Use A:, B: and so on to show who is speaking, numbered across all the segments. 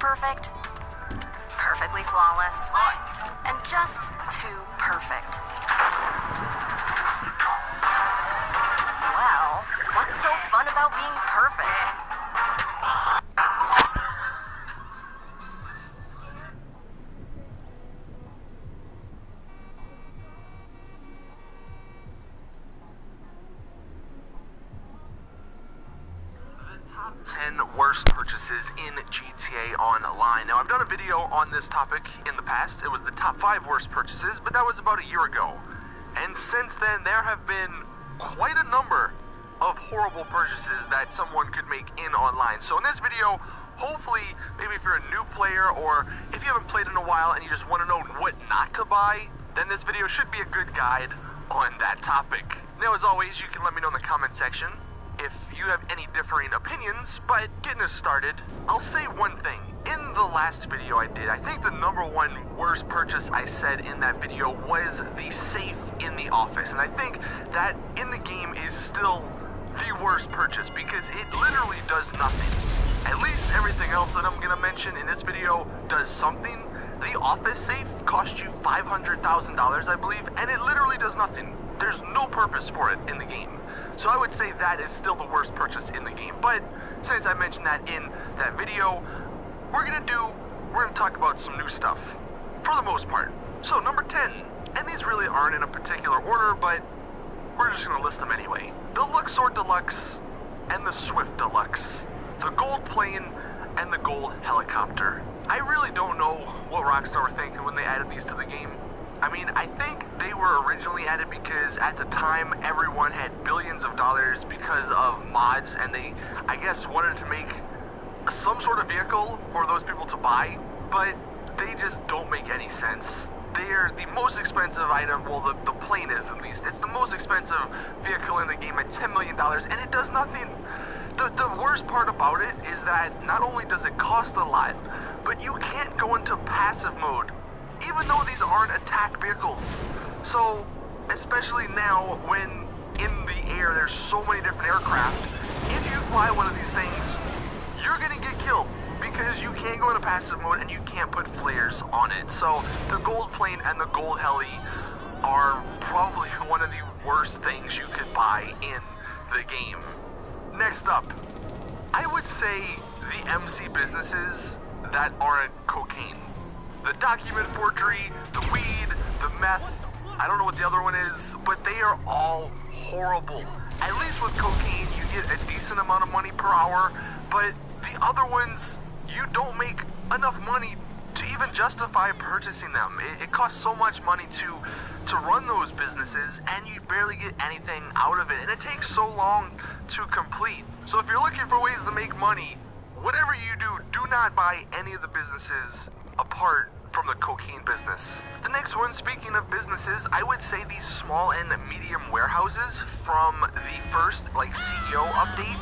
A: perfect, perfectly flawless, and just too perfect. Well, what's so fun about being perfect?
B: Top 10 worst purchases in GTA Online. Now, I've done a video on this topic in the past. It was the top 5 worst purchases, but that was about a year ago. And since then, there have been quite a number of horrible purchases that someone could make in online. So in this video, hopefully, maybe if you're a new player or if you haven't played in a while and you just want to know what not to buy, then this video should be a good guide on that topic. Now, as always, you can let me know in the comment section if you have any differing opinions, but getting us started, I'll say one thing. In the last video I did, I think the number one worst purchase I said in that video was the safe in the office, and I think that in the game is still the worst purchase because it literally does nothing. At least everything else that I'm gonna mention in this video does something. The office safe cost you $500,000, I believe, and it literally does nothing. There's no purpose for it in the game. So I would say that is still the worst purchase in the game. But since I mentioned that in that video, we're gonna talk about some new stuff for the most part. So number 10, and these really aren't in a particular order, but we're just gonna list them anyway. The Luxor Deluxe and the Swift Deluxe, the gold plane and the gold helicopter. I really don't know what Rockstar were thinking when they added these to the game. I mean, I think they were originally added because at the time everyone had billions of dollars because of mods, and they, I guess, wanted to make some sort of vehicle for those people to buy, but they just don't make any sense. They're the most expensive item, well, the plane is at least. It's the most expensive vehicle in the game at $10 million, and it does nothing. The worst part about it is that not only does it cost a lot, but you can't go into passive mode, even though these aren't attack vehicles. So, especially now when in the air there's so many different aircraft, if you fly one of these things, you're gonna get killed because you can't go into passive mode and you can't put flares on it. So the gold plane and the gold heli are probably one of the worst things you could buy in the game. Next up, I would say the MC businesses that aren't cocaine. The document forgery, the weed, the meth, I don't know what the other one is, but they are all horrible. At least with cocaine, you get a decent amount of money per hour, but the other ones, you don't make enough money to even justify purchasing them. It costs so much money to run those businesses, and you barely get anything out of it, and it takes so long to complete. So if you're looking for ways to make money, whatever you do not buy any of the businesses apart from the cocaine business. The next one, speaking of businesses, I would say these small and medium warehouses from the first CEO update.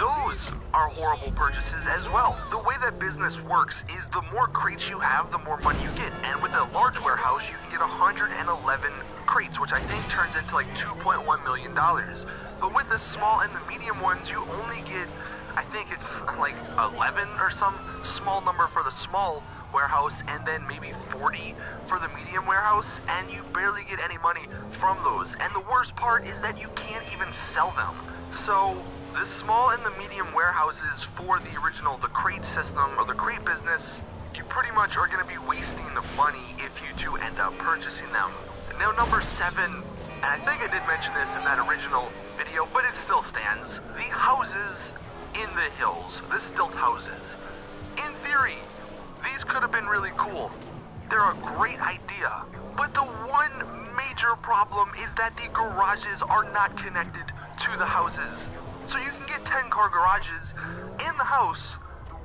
B: Those are horrible purchases as well. The way that business works is the more crates you have, the more money you get. And with a large warehouse, you can get 111 crates, which I think turns into like $2.1 million. But with the small and the medium ones, you only get, I think it's like 11 or some small number for the small warehouse, and then maybe 40 for the medium warehouse, and you barely get any money from those. And the worst part is that you can't even sell them. So the small and the medium warehouses for the original, the crate system or the crate business, you pretty much are going to be wasting the money if you do end up purchasing them. Now number 7, and I think I did mention this in that original video, but it still stands, the houses in the hills, the stilt houses. In theory, these could have been really cool. They're a great idea. But the one major problem is that the garages are not connected to the houses. So you can get 10-car garages in the house,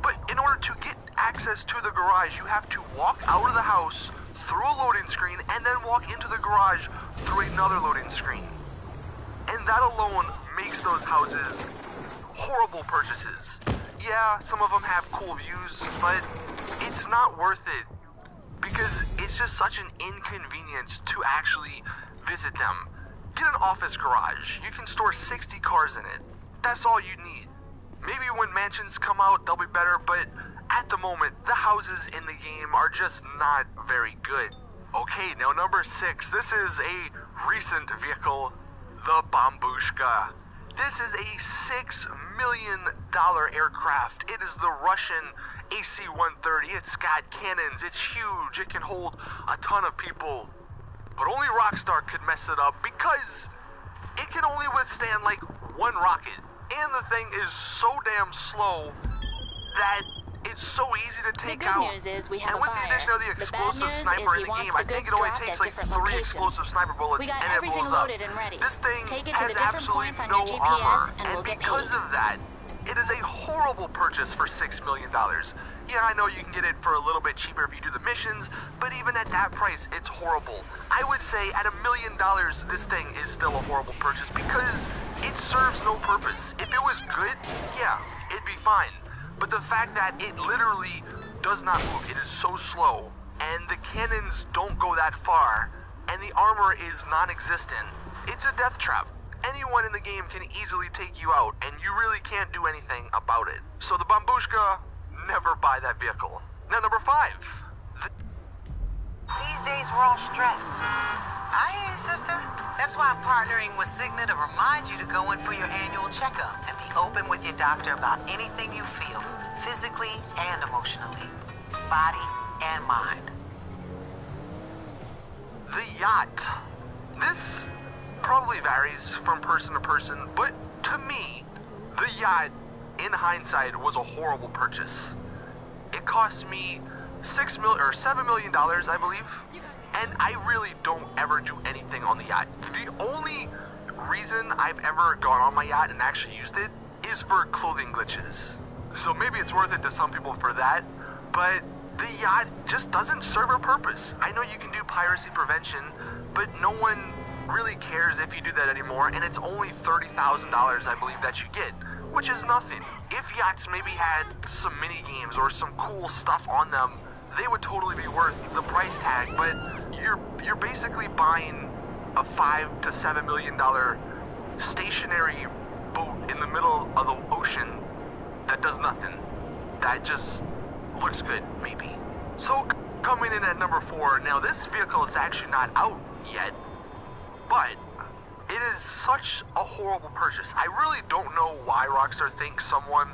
B: but in order to get access to the garage, you have to walk out of the house through a loading screen and then walk into the garage through another loading screen. And that alone makes those houses horrible purchases. Yeah, some of them have cool views, but it's not worth it because it's just such an inconvenience to actually visit them. Get an office garage. You can store 60 cars in it. That's all you need. Maybe when mansions come out, they'll be better, but at the moment, the houses in the game are just not very good. Okay, now number 6. This is a recent vehicle, the Bambushka. This is a $6 million aircraft. It is the Russian AC-130. It's got cannons. It's huge. It can hold a ton of people. But only Rockstar could mess it up because it can only withstand like one rocket. And the thing is so damn slow that it's so easy to take out.
C: The good news is we have
B: and with
C: a
B: the
C: buyer.
B: addition of the explosive sniper in the game, I think it only takes like 3 explosive sniper bullets
C: We got
B: and it
C: everything
B: blows up.
C: loaded and ready.
B: This thing
C: Take it to
B: has
C: the different
B: absolutely
C: points on
B: no
C: your GPS
B: armor,
C: and we'll get
B: because
C: paid.
B: of that, it is a horrible purchase for $6 million. Yeah, I know you can get it for a little bit cheaper if you do the missions, but even at that price, it's horrible. I would say at $1 million, this thing is still a horrible purchase because it serves no purpose. If it was good, yeah, it'd be fine. But the fact that it literally does not move, it is so slow, and the cannons don't go that far, and the armor is non-existent, it's a death trap. Anyone in the game can easily take you out, and you really can't do anything about it. So the Bambushka, never buy that vehicle. Now number 5.
D: These days we're all stressed. I hear you, sister. That's why I'm partnering with Cigna to remind you to go in for your annual checkup and be open with your doctor about anything you feel, physically and emotionally, body and mind.
B: The yacht. This probably varies from person to person, but to me, the yacht, in hindsight, was a horrible purchase. It cost me $7 million, I believe, and I really don't ever do anything on the yacht. The only reason I've ever gone on my yacht and actually used it is for clothing glitches. So maybe it's worth it to some people for that, but the yacht just doesn't serve a purpose. I know you can do piracy prevention, but no one really cares if you do that anymore, and it's only $30,000, I believe, that you get, which is nothing. If yachts maybe had some mini games or some cool stuff on them, they would totally be worth the price tag, but you're basically buying a $5 to $7 million stationary boat in the middle of the ocean that does nothing. That just looks good, maybe. So coming in at number 4, now this vehicle is actually not out yet, but it is such a horrible purchase. I really don't know why Rockstar thinks someone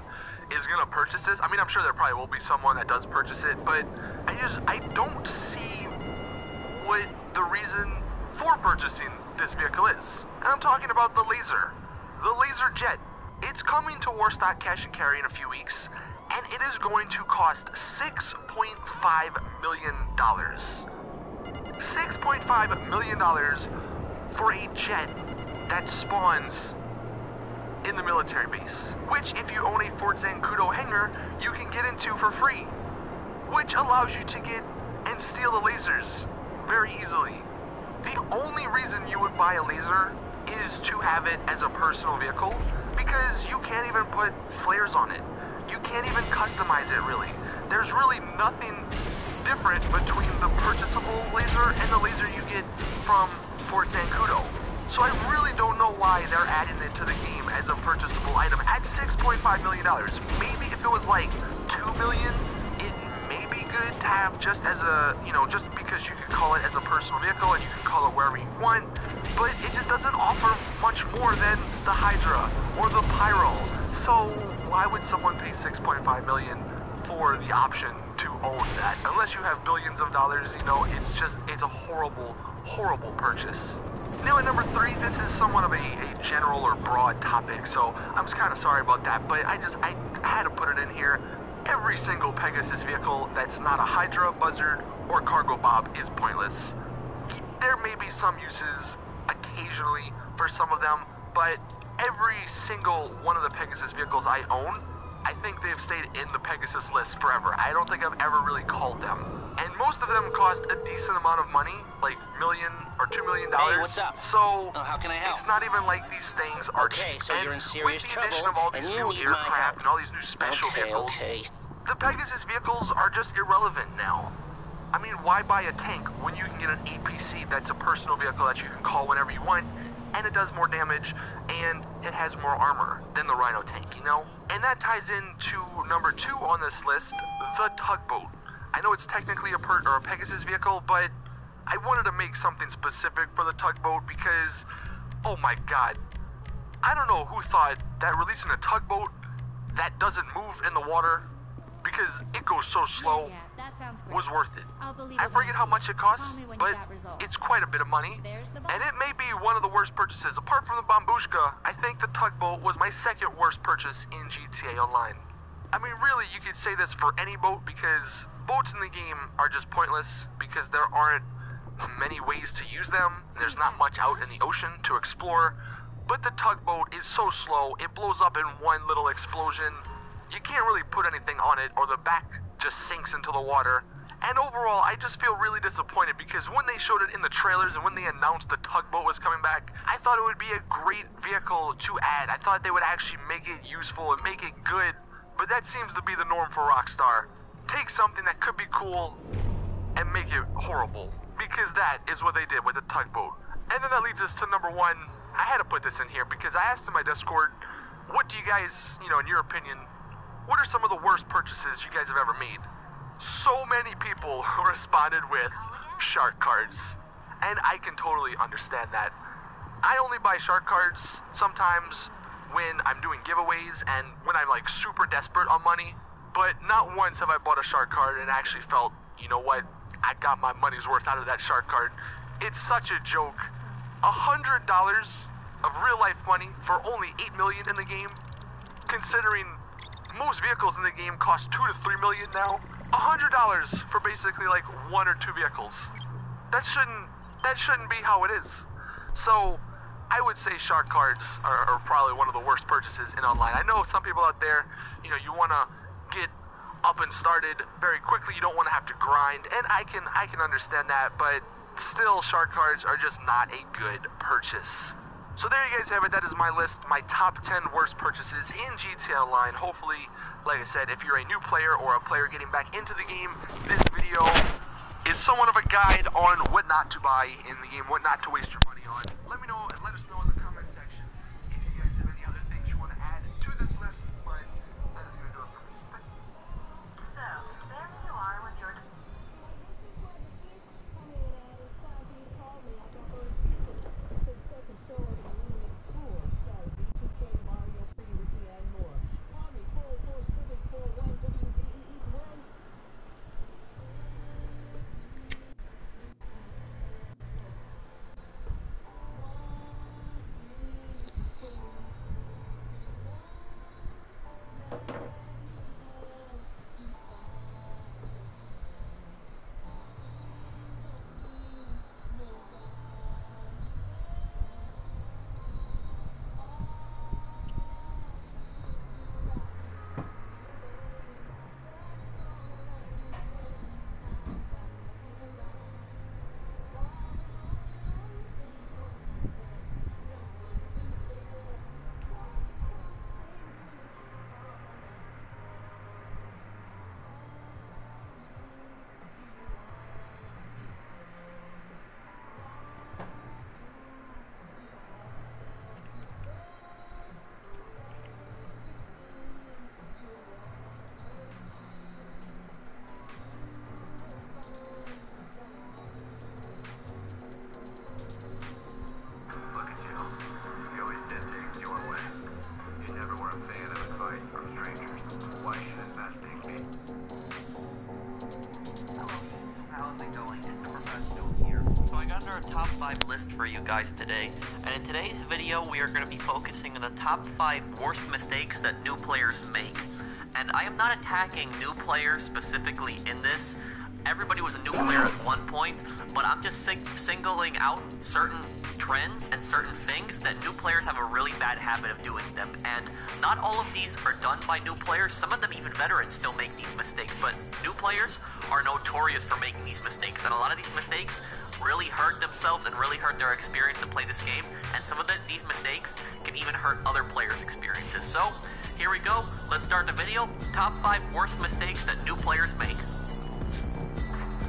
B: is gonna purchase this. I mean, I'm sure there probably will be someone that does purchase it, but I don't see what the reason for purchasing this vehicle is. And I'm talking about the Laser Jet. It's coming to Warstock Cash and Carry in a few weeks, and it is going to cost $6.5 million. $6.5 million for a jet that spawns in the military base, which if you own a Fort Zancudo hangar, you can get into for free, which allows you to get and steal the lasers very easily. The only reason you would buy a laser is to have it as a personal vehicle, because you can't even put flares on it. You can't even customize it, really. There's really nothing different between the purchasable laser and the laser you get from Fort Zancudo. So I really don't know why they're adding it to the game as a purchasable item at $6.5 million. Maybe if it was like $2 million, it may be good to have just as a, just because you can call it as a personal vehicle and you can call it wherever you want, but it just doesn't offer much more than the Hydra or the Pyro. So why would someone pay $6.5 million for the option to own that? Unless you have billions of dollars, it's a horrible purchase. Now at number 3, this is somewhat of a general or broad topic, so I'm just kind of sorry about that, but I had to put it in here. Every single Pegasus vehicle that's not a Hydra, Buzzard, or Cargo Bob is pointless. There may be some uses occasionally for some of them, but every single one of the Pegasus vehicles I own, I think they've stayed in the Pegasus list forever. I don't think I've ever really called them. And most of them cost a decent amount of money, like $1 million or $2 million.
E: Hey, what's up?
B: So
E: how can I help?
B: It's not even like these things are
E: cheap.
B: So
E: you're in serious
B: with the addition
E: trouble,
B: of all these
E: and you
B: new
E: need my
B: aircraft
E: help.
B: and all these new special vehicles, the Pegasus vehicles are just irrelevant now. I mean, why buy a tank when you can get an APC that's a personal vehicle that you can call whenever you want, and it does more damage, and it has more armor than the Rhino tank, you know? And that ties into number 2 on this list, the tugboat. I know it's technically a Pegasus vehicle, but I wanted to make something specific for the tugboat because, oh my god, I don't know who thought that releasing a tugboat that doesn't move in the water because it goes so slow was worth it. I forget how much it costs, but it's quite a bit of money, and it may be one of the worst purchases. Apart from the Bambushka, I think the tugboat was my second worst purchase in GTA Online. I mean, really, you could say this for any boat because boats in the game are just pointless because there aren't many ways to use them. There's not much out in the ocean to explore, but the tugboat is so slow, it blows up in one little explosion. You can't really put anything on it or the back just sinks into the water. And overall, I just feel really disappointed because when they showed it in the trailers and when they announced the tugboat was coming back, I thought it would be a great vehicle to add. I thought they would actually make it useful and make it good, but that seems to be the norm for Rockstar. Take something that could be cool and make it horrible, because that is what they did with the tugboat. And then that leads us to number 1. I had to put this in here because I asked in my Discord, what do you guys, in your opinion, what are some of the worst purchases you guys have ever made? So many people responded with shark cards, and I can totally understand that. I only buy shark cards sometimes when I'm doing giveaways and when I'm like super desperate on money, but not once have I bought a shark card and actually felt, you know what, I got my money's worth out of that shark card. It's such a joke. $100 of real life money for only 8 million in the game, considering most vehicles in the game cost 2 to 3 million now. $100 for basically like 1 or 2 vehicles. That shouldn't be how it is. So I would say shark cards are probably one of the worst purchases in online. I know some people out there, you want to get up and started very quickly. You don't want to have to grind, and I can understand that, but still, shark cards are just not a good purchase. So there you guys have it. That is my list, my top 10 worst purchases in GTA Online. Hopefully, like I said, if you're a new player or a player getting back into the game, this video is somewhat of a guide on what not to buy in the game, what not to waste your money on. Let me know and let us know in the comment section if you guys have any other things you want to add to this list, but that is going to do it for me.
A: So, there you are with your...
C: Top 5 list for you guys today, and in today's video we are going to be focusing on the top 5 worst mistakes that new players make. And I am not attacking new players specifically in this. Everybody was a new player at one point, but I'm just singling out certain trends and certain things that new players have a really bad habit of doing them. And not all of these are done by new players. Some of them, even veterans, still make these mistakes, but new players are notorious for making these mistakes, and a lot of these mistakes really hurt themselves and really hurt their experience to play this game, and some of these mistakes can even hurt other players' experiences. So, here we go. Let's start the video. Top 5 worst mistakes that new players make.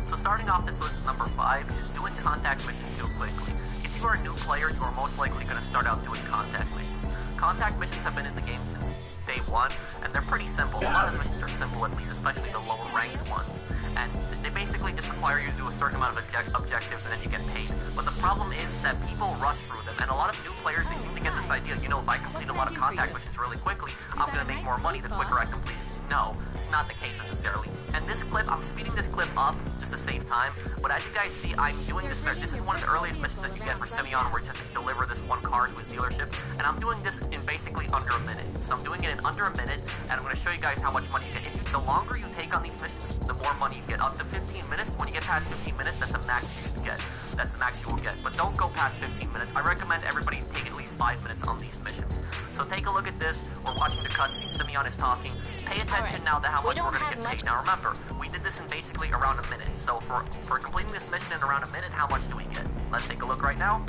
C: So starting off this list, number 5 is doing contact missions too quickly. If you are a new player, you are most likely going to start out doing contact missions. Contact missions have been in the game since day one, and they're pretty simple. A lot of the missions are simple, at least especially the lower ranked ones. And they basically just require you to do a certain amount of objectives and then you get paid. But the problem is that people rush through them, and a lot of new players, they seem to get this idea, you know, if I complete a lot of contact missions really quickly, I'm going to make more money the quicker I complete it. No, it's not the case necessarily. And this clip, I'm speeding this clip up just to save time, but as you guys see, I'm doing this. This is one of the earliest missions that you get for Simeon, where you have to deliver this one car to his dealership, and I'm doing this in basically under a minute. So I'm doing it in under a minute, and I'm going to show you guys how much money you get. The longer you take on these missions, the more money you get. Up to 15 minutes. When you get past 15 minutes, that's the max you should get. That's the max you will get. But don't go past 15 minutes. I recommend everybody take at least 5 minutes on these missions. So take a look at this. We're watching the cutscene. Simeon is talking. Pay attention now to how much we're going to get paid. Now remember, we did this in basically around a minute. So for completing this mission in around a minute, how much do we get? Let's take a look right now.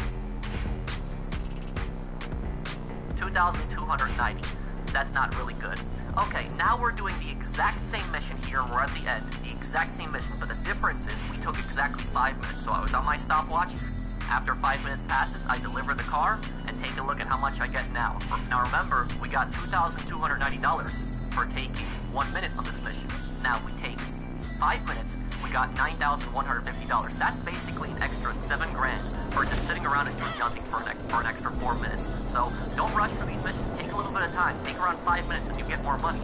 C: 2,290. That's not really good. Okay, now we're doing the exact same mission here. We're at the end. The exact same mission, but the difference is we took exactly 5 minutes. So I was on my stopwatch. After 5 minutes passes, I deliver the car, and take a look at how much I get now. Now remember, we got $2,290 for taking 1 minute on this mission. Now if we take 5 minutes, we got $9,150. That's basically an extra $7 grand for just sitting around and doing nothing for an extra 4 minutes. So don't rush for these missions. Take a little bit of time. Take around 5 minutes and you get more money.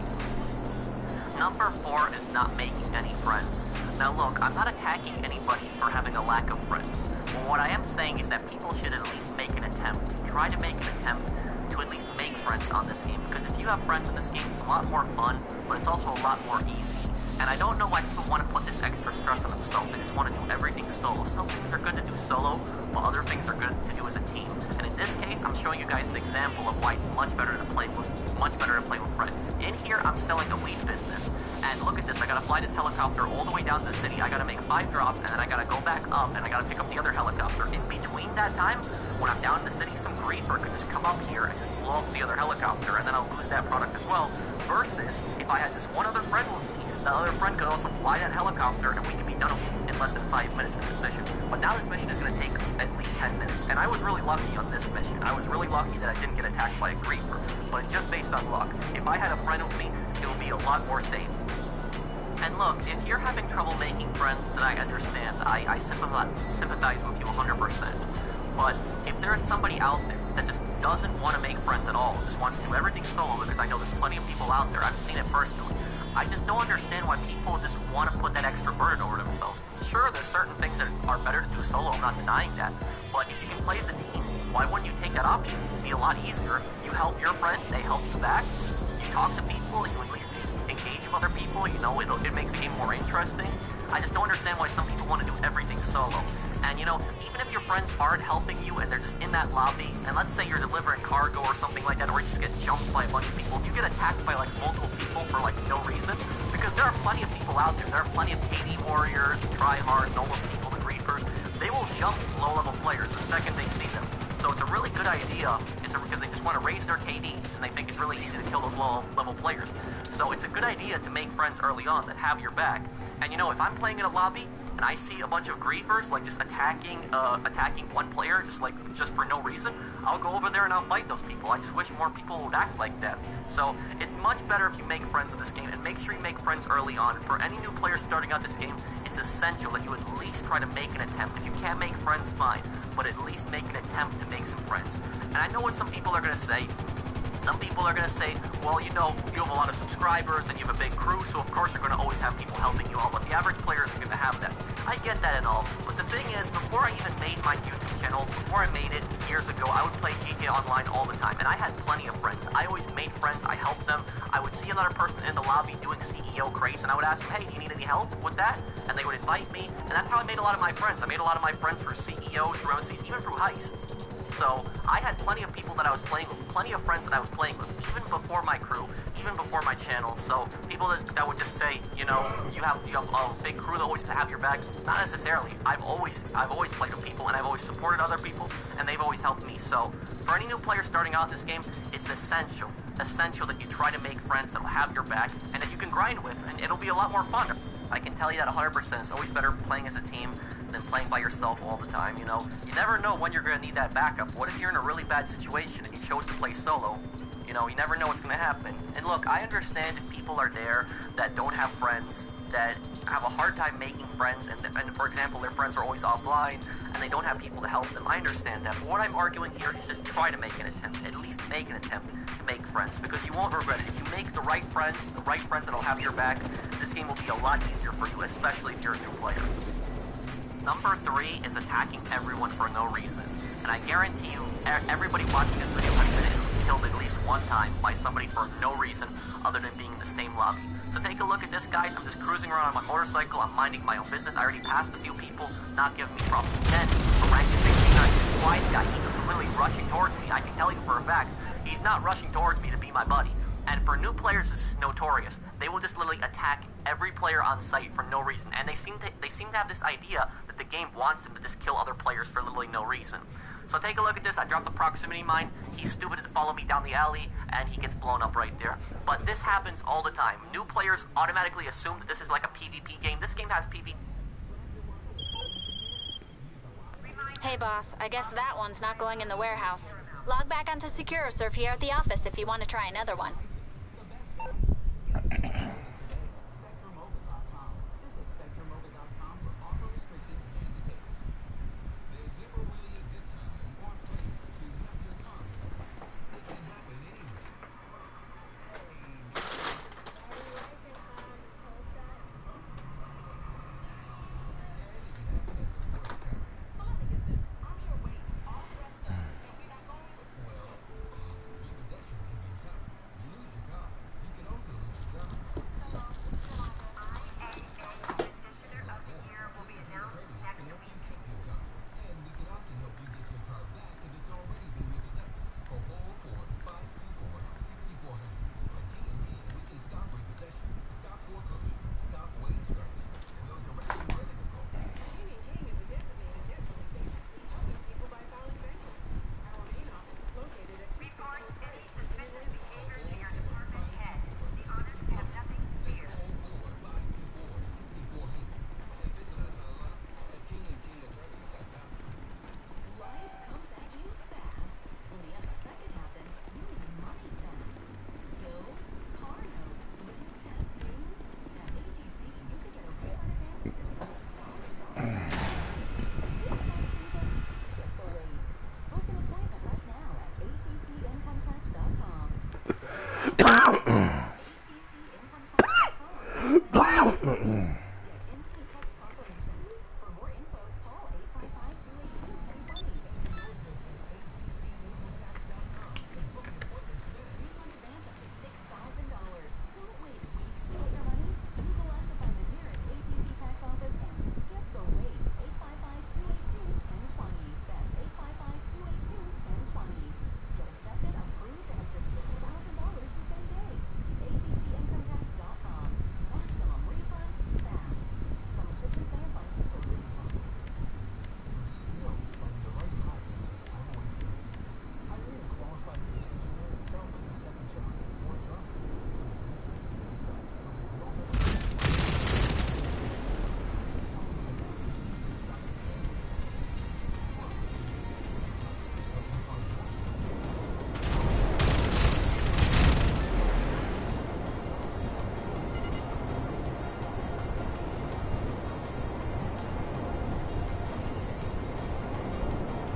C: Number 4 is not making any friends. Now look, I'm not attacking anybody for having a lack of friends. Well, what I am saying is that people should at least make an attempt. Try to make an attempt to at least make friends on this game. Because if you have friends in this game, it's a lot more fun, but it's also a lot more easy. And I don't know why people want to put this extra stress on themselves. They just want to do everything solo. Some things are good to do solo, while other things are good to do as a team. And in this case, I'm showing you guys an example of why it's much better to play with friends. In here, I'm selling a weed business. And look at this, I gotta fly this helicopter all the way down to the city. I gotta make 5 drops, and then I gotta go back up, and I gotta pick up the other helicopter. In between that time, when I'm down in the city, some griefer could just come up here and just blow up the other helicopter, and then I'll lose that product as well. Versus, if I had just one other friend with me, the other friend could also fly that helicopter, and we could be done in less than 5 minutes in this mission. But now this mission is going to take at least 10 minutes, and I was really lucky on this mission. I was really lucky that I didn't get attacked by a griefer, but just based on luck. If I had a friend with me, it would be a lot more safe. And look, if you're having trouble making friends, then I understand. I sympathize with you 100%. But if there is somebody out there that just doesn't want to make friends at all, just wants to do everything solo, because I know there's plenty of people out there, I've seen it personally, I just don't understand why people just want to put that extra burden over themselves. Sure, there's certain things that are better to do solo, I'm not denying that, but if you can play as a team, why wouldn't you take that option? It'd be a lot easier. You help your friend, they help you back, you talk to people, you at least engage with other people, you know, it makes the game more interesting. I just don't understand why some people want to do everything solo. And you know, even if your friends aren't helping you and they're just in that lobby, and let's say you're delivering cargo or something like that, or you just get jumped by a bunch of people, if you get attacked by like multiple people for like no reason, because there are plenty of people out there, there are plenty of KD warriors, tryhards, normal people, the griefers, they will jump low-level players the second they see them. So it's a really good idea, because they just want to raise their KD, and they think it's really easy to kill those low-level players. So it's a good idea to make friends early on that have your back. And you know, if I'm playing in a lobby, and I see a bunch of griefers, like just attacking one player, just for no reason, I'll go over there and I'll fight those people. I just wish more people would act like that. So it's much better if you make friends in this game, and make sure you make friends early on. And for any new players starting out this game, it's essential that you at least try to make an attempt. If you can't make friends, fine, but at least make an attempt to make some friends. And I know what some people are going to say. Some people are going to say, well, you know, you have a lot of subscribers and you have a big crew, so of course you're going to always have people helping you all, but the average player isn't going to have that. I get that and all, but the thing is, before I even made my YouTube channel, before I made it years ago, I would play GTA Online all the time, and I had plenty of friends. I always made friends, I helped them. I would see another person in the lobby doing CEO crates, and I would ask them, hey, do you need any help with that? And they would invite me, and that's how I made a lot of my friends. I made a lot of my friends through CEOs, through MCs, even through heists. So I had plenty of people that I was playing with, plenty of friends that I was playing with, even before my crew, even before my channel. So people that would just say, you know, you have a big crew that always have your back. Not necessarily. I've always played with people, and I've always supported other people, and they've always helped me. So for any new player starting out this game, it's essential that you try to make friends that'll have your back and that you can grind with, and it'll be a lot more fun. I can tell you that 100%. It's always better playing as a team than playing by yourself all the time, you know? You never know when you're going to need that backup. What if you're in a really bad situation and you chose to play solo? You know, you never know what's going to happen. And look, I understand if people are there that don't have friends, that have a hard time making friends, and for example, their friends are always offline, and they don't have people to help them. I understand that. But what I'm arguing here is just try to make an attempt. At least make an attempt to make friends, because you won't regret it. If you make the right friends that'll have your back, this game will be a lot easier for you, especially if you're a new player. Number 3 is attacking everyone for no reason. And I guarantee you, everybody watching this video has been killed at least one time by somebody for no reason other than being in the same lobby. So take a look at this, guys. I'm just cruising around on my motorcycle. I'm minding my own business. I already passed a few people, not giving me problems. Then, for rank 69, this wise guy, he's literally rushing towards me. I can tell you for a fact, he's not rushing towards me to be my buddy. And for new players, this is notorious. They will just literally attack every player on site for no reason. And they seem to have this idea that the game wants them to just kill other players for literally no reason. So take a look at this. I dropped the proximity mine. He's stupid to follow me down the alley, and he gets blown up right there. But this happens all the time. New players automatically assume that this is like a PvP game. This game has PvP.
E: Hey boss, I guess that one's not going in the warehouse. Log back onto SecuroServe here at the office if you want to try another one.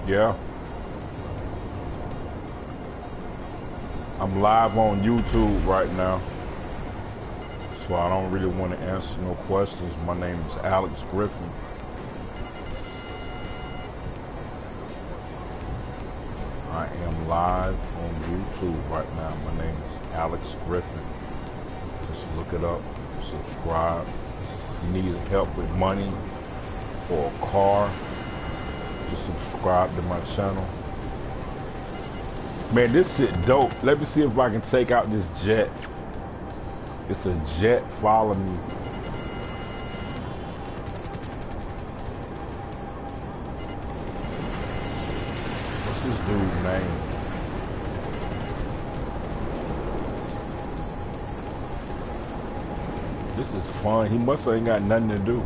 F: Yeah. I'm live on YouTube right now, so I don't really want to answer no questions. My name is Alex Griffin. I am live on YouTube right now. My name is Alex Griffin. Just look it up, subscribe. If you need help with money or a car, just subscribe to my channel. Man, this shit dope. Let me see if I can take out this jet. It's a jet following me. What's this dude's name? This is fun. He must ain't got nothing to do.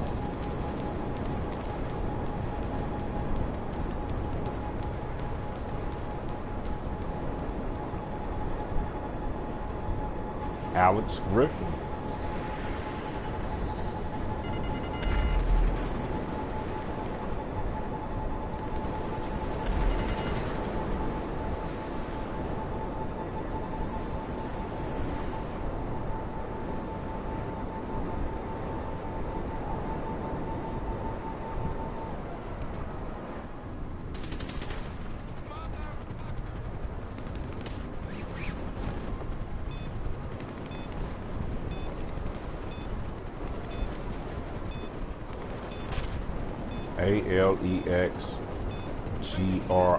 F: Alex Griffin.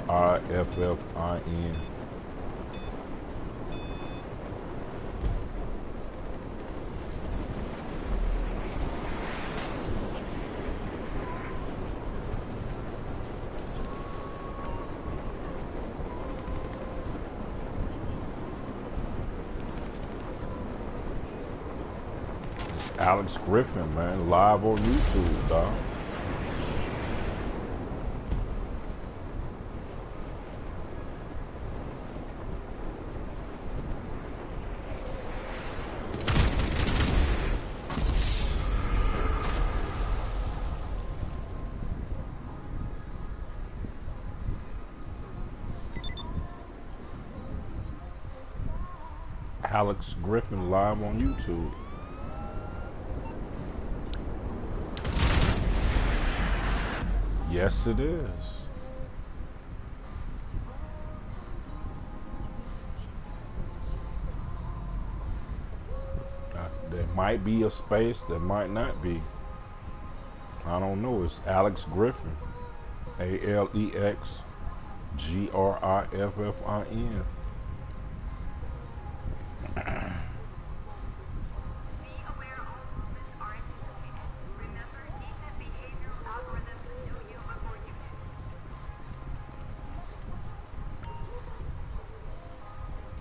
F: ALEXGRIFFIN. It's Alex Griffin, man, live on YouTube, dog. Alex Griffin live on YouTube. Yes, it is. There might be a space, there might not be. I don't know. It's Alex Griffin. ALEXGRIFFIN.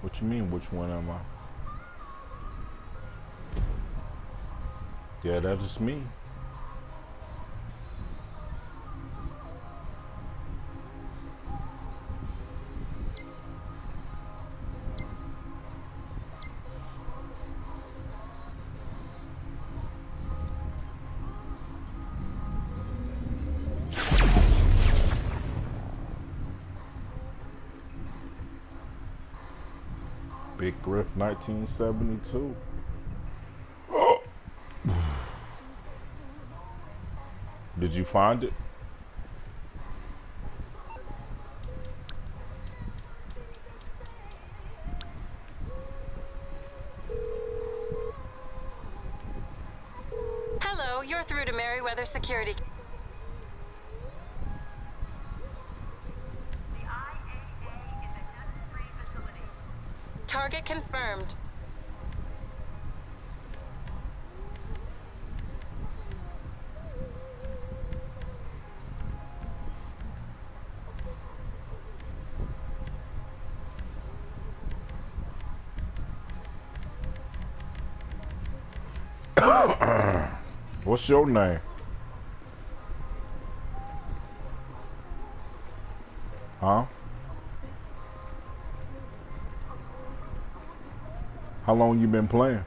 F: What you mean, which one am I? Yeah, that is me. BigGriff1972. Oh. Did you find it?
G: Hello, you're through to Merriweather Security. Target confirmed.
F: What's your name? Huh? How long you been playing?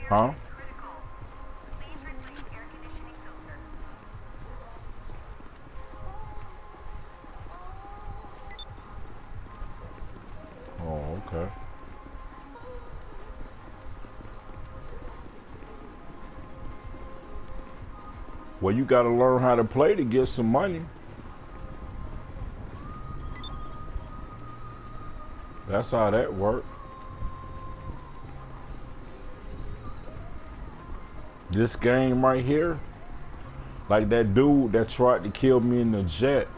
F: Huh? Oh, okay. Well, you gotta learn how to play to get some money. That's how that works. This game right here, like that dude that tried to kill me in the jet,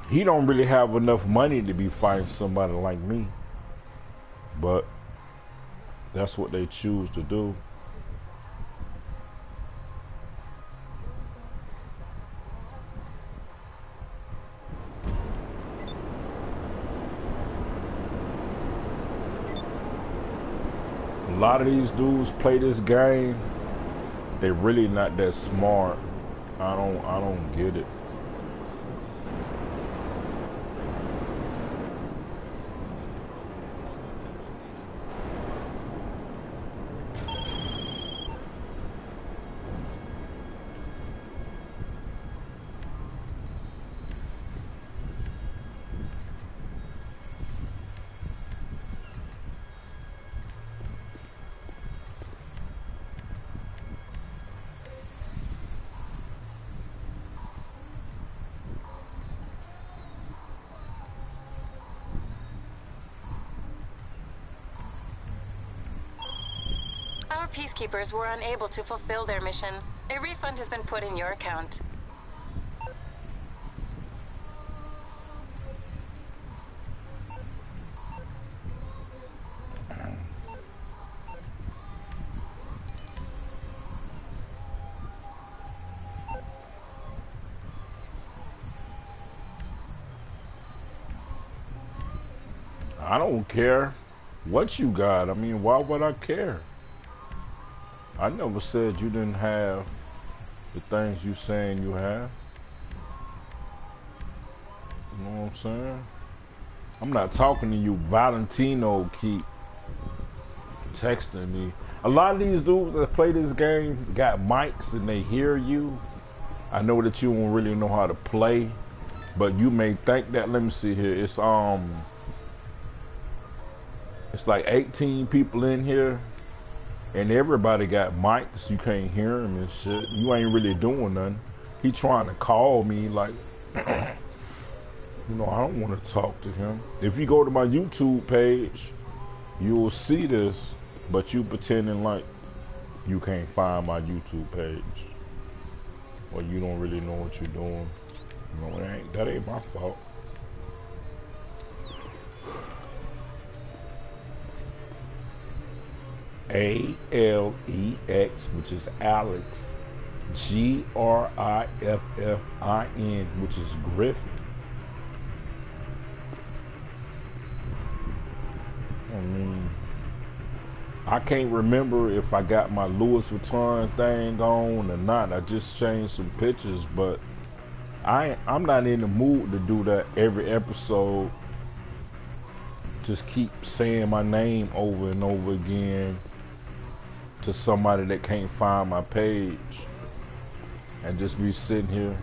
F: he don't really have enough money to be fighting somebody like me. But that's what they choose to do. lot of these dudes play this game. They really not that smart. I don't get it.
G: Our peacekeepers were unable to fulfill their mission. A refund has been put in your account.
F: I don't care what you got. I mean, why would I care? I never said you didn't have the things you saying you have. You know what I'm saying? I'm not talking to you. Valentino keep texting me. A lot of these dudes that play this game got mics and they hear you. I know that you don't really know how to play, but you may think that. Let me see here. It's like 18 people in here, and everybody got mics. You can't hear him and shit. You ain't really doing nothing. He trying to call me like, you know, I don't want to talk to him. If you go to my YouTube page, you will see this, but you pretending like you can't find my YouTube page, or you don't really know what you're doing. No, that ain't my fault. ALEX, which is Alex, GRIFFIN, which is Griffin. I mean, I can't remember if I got my Louis Vuitton thing on or not. I just changed some pictures, but I'm not in the mood to do that every episode. Just keep saying my name over and over again to somebody that can't find my page, and just be sitting here.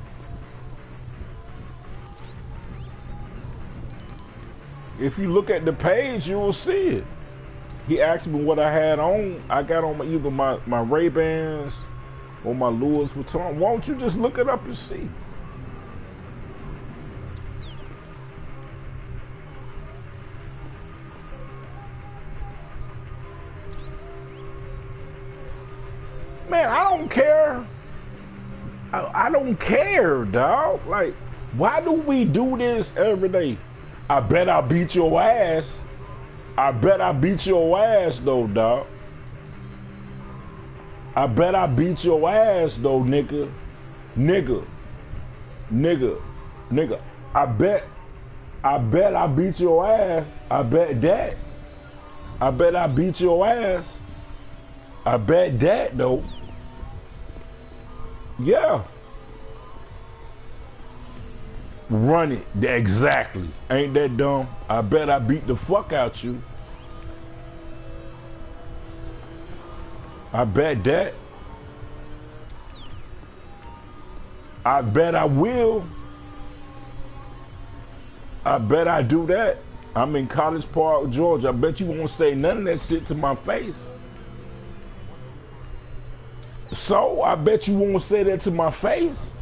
F: If you look at the page, you will see it. He asked me what I had on. I got on either my Ray-Bans or my Louis Vuitton. Why don't you just look it up and see? Man, I don't care. I don't care, dog. Like, why do we do this every day? I bet I beat your ass. I bet I beat your ass, though, dog. I bet I beat your ass, though, nigga. Nigga. I bet I beat your ass. I bet that. I bet I beat your ass. I bet that, though. Yeah. Run it. Exactly. Ain't that dumb? I bet I beat the fuck out you. I bet that. I bet I will. I bet I do that. I'm in College Park, Georgia. I bet you won't say none of that shit to my face. So, I bet you won't say that to my face.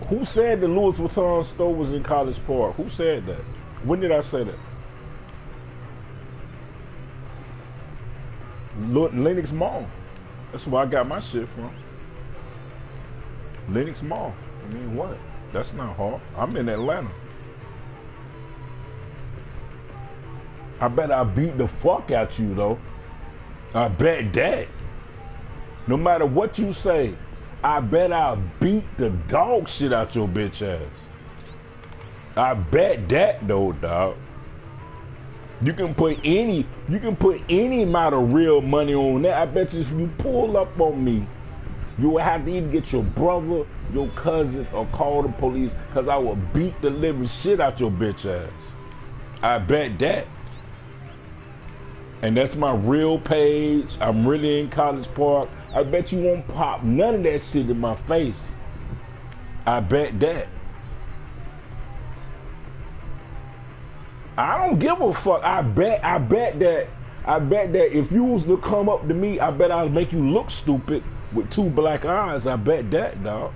F: Who said the Louis Vuitton store was in College Park? Who said that? When did I say that? Lenox Mall. That's where I got my shit from. Lenox Mall. I mean, what? That's not hard. I'm in Atlanta. I bet I beat the fuck out you, though. I bet that. No matter what you say, I bet I beat the dog shit out your bitch ass. I bet that though, dog. You can put any amount of real money on that. I bet you if you pull up on me, you will have to either get your brother, your cousin, or call the police, because I will beat the living shit out your bitch ass. I bet that. And that's my real page. I'm really in College Park. I bet you won't pop none of that shit in my face. I bet that. I don't give a fuck. I bet that if you was to come up to me, I bet I'd make you look stupid with two black eyes. I bet that, dog.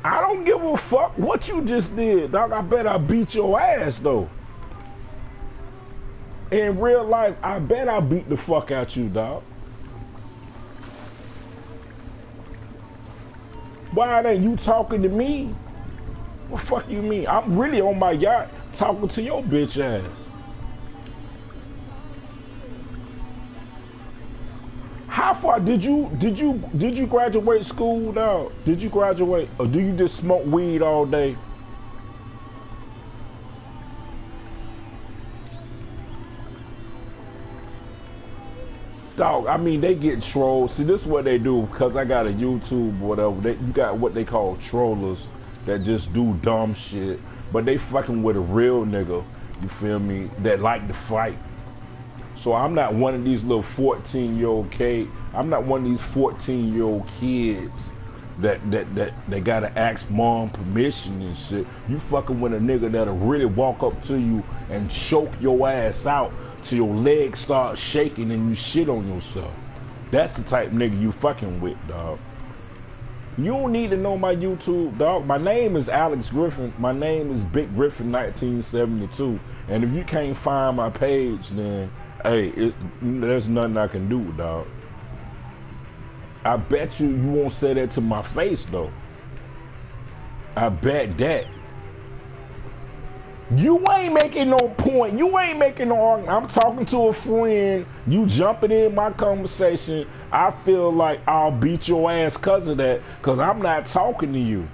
F: I don't give a fuck what you just did, dog. I bet I beat your ass, though. In real life, I bet I beat the fuck out you, dog. Why ain't you talking to me? What the fuck you mean? I'm really on my yacht talking to your bitch ass. How far did you graduate school, dog? Did you graduate, or do you just smoke weed all day? Dog, I mean, they get trolled. See, this is what they do, because I got a YouTube or whatever. You got what they call trollers that just do dumb shit, but they fucking with a real nigga, you feel me, that like to fight. So I'm not one of these little 14-year-old kids. I'm not one of these 14-year-old kids that gotta ask mom permission and shit. You fucking with a nigga that'll really walk up to you and choke your ass out till your legs start shaking and you shit on yourself. That's the type of nigga you fucking with, dog. You don't need to know my YouTube, dog. My name is Alex Griffin. My name is BigGriff1972's. And if you can't find my page, then, hey, there's nothing I can do, dog. I bet you won't say that to my face, though. I bet that. You ain't making no point. You ain't making no argument. I'm talking to a friend. You jumping in my conversation. I feel like I'll beat your ass because of that, because I'm not talking to you.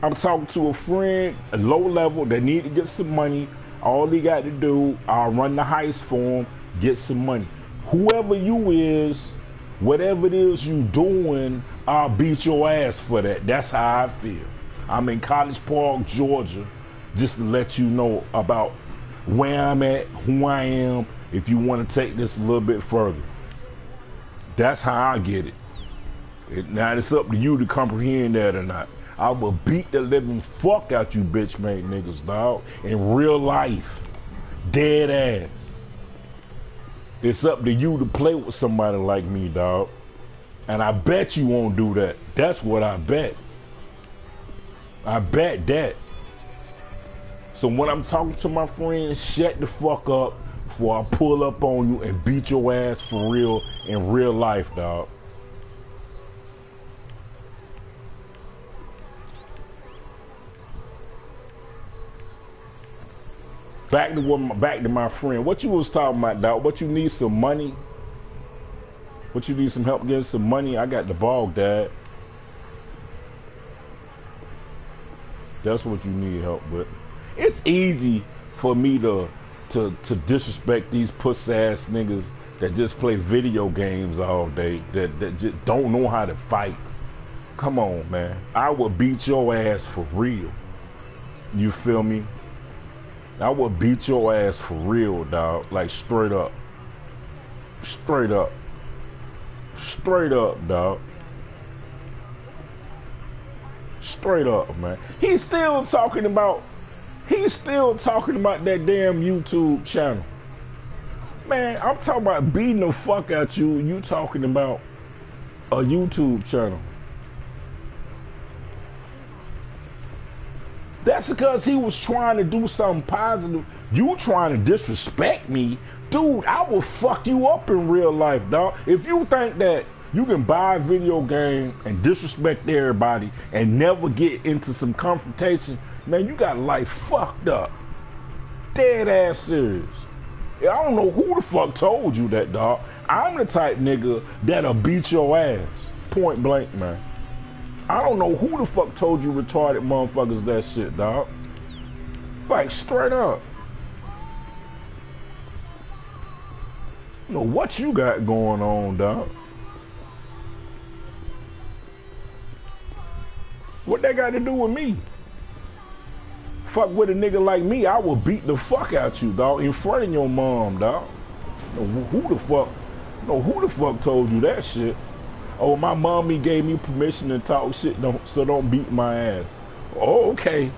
F: I'm talking to a friend, a low level, that need to get some money. All he got to do, I'll run the heist for him, get some money. Whoever you is, whatever it is you doing, I'll beat your ass for that. That's how I feel. I'm in College Park, Georgia, just to let you know about where I'm at, who I am, if you want to take this a little bit further. That's how I get it. Now it's up to you to comprehend that or not. I will beat the living fuck out you bitch made niggas, dog, in real life. Dead ass. It's up to you to play with somebody like me, dog. And I bet you won't do that. That's what I bet. I bet that. So when I'm talking to my friends, shut the fuck up before I pull up on you and beat your ass for real in real life, dog. Back to my friend. What you was talking about, dog? What you need some money? What you need some help getting some money? I got the ball, Dad. That's what you need help with. It's easy for me to disrespect these puss ass niggas that just play video games all day, that just don't know how to fight. Come on, man. I would beat your ass for real. You feel me? I would beat your ass for real, dog. Like straight up. Straight up. Straight up, dog. Straight up, man. He's still talking about that damn YouTube channel. Man, I'm talking about beating the fuck out you. You talking about a YouTube channel. That's because he was trying to do something positive. You trying to disrespect me. Dude, I will fuck you up in real life, dog. If you think that you can buy a video game and disrespect everybody and never get into some confrontation, man, you got life fucked up. Dead ass serious. I don't know who the fuck told you that, dog. I'm the type nigga that'll beat your ass. Point blank, man. I don't know who the fuck told you retarded motherfuckers that shit, dog. Like, straight up. You know what you got going on, dog? What that got to do with me? Fuck with a nigga like me, I will beat the fuck out you, dog, in front of your mom, dog. You know, who the fuck told you that shit? Oh, my mommy gave me permission to talk shit, so don't beat my ass. Oh, okay.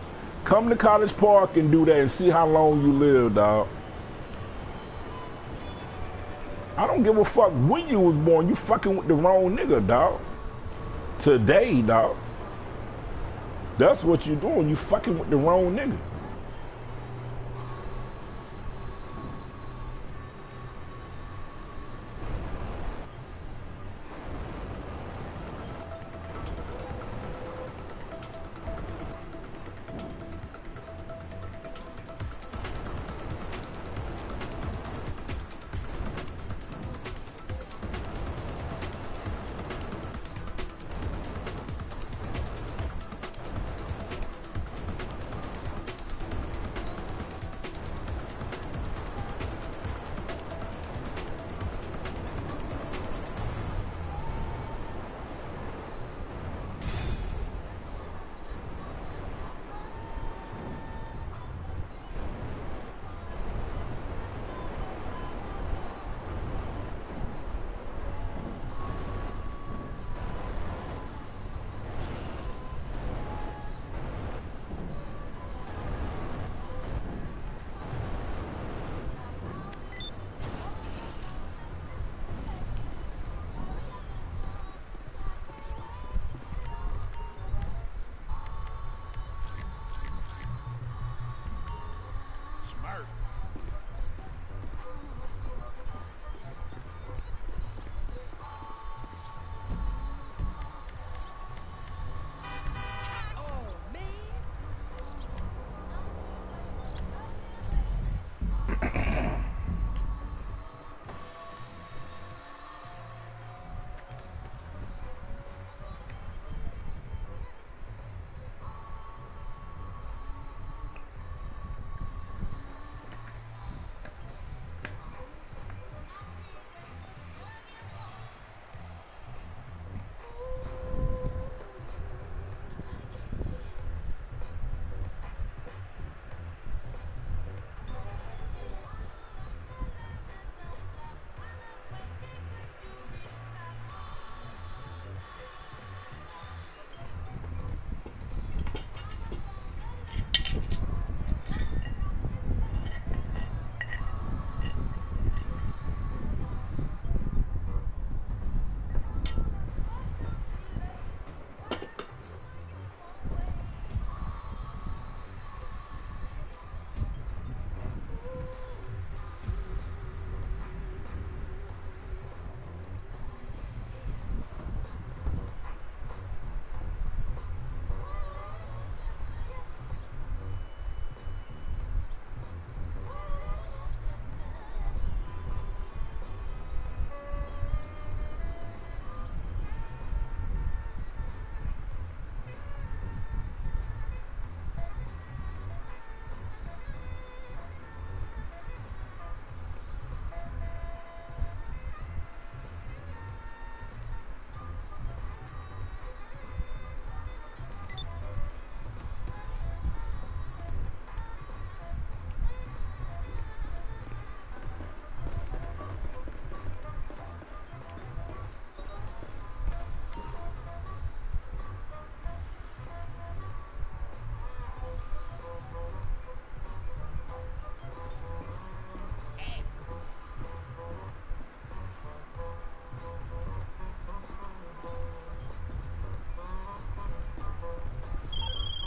F: Come to College Park and do that and see how long you live, dog. I don't give a fuck when you was born. You fucking with the wrong nigga, dog. Today, dog. That's what you doing. You fucking with the wrong nigga.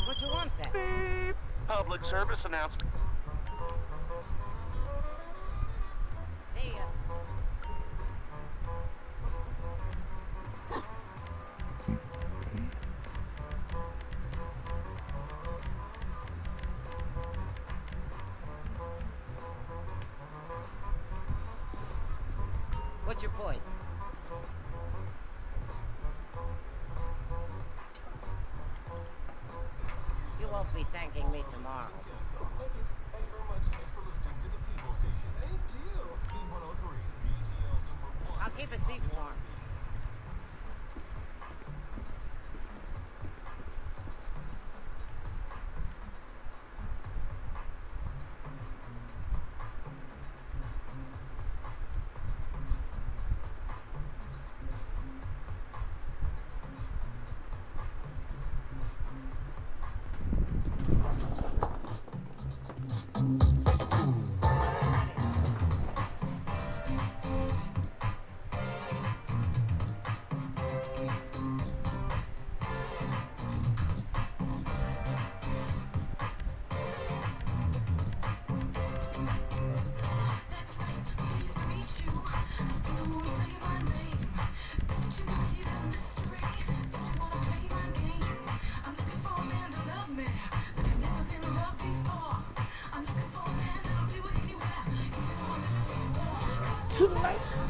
H: What you want then?
I: Beep. Public service announcement.
H: See ya. What's your poison? won't be thanking me tomorrow. I'll keep a seat warm.
F: Tonight.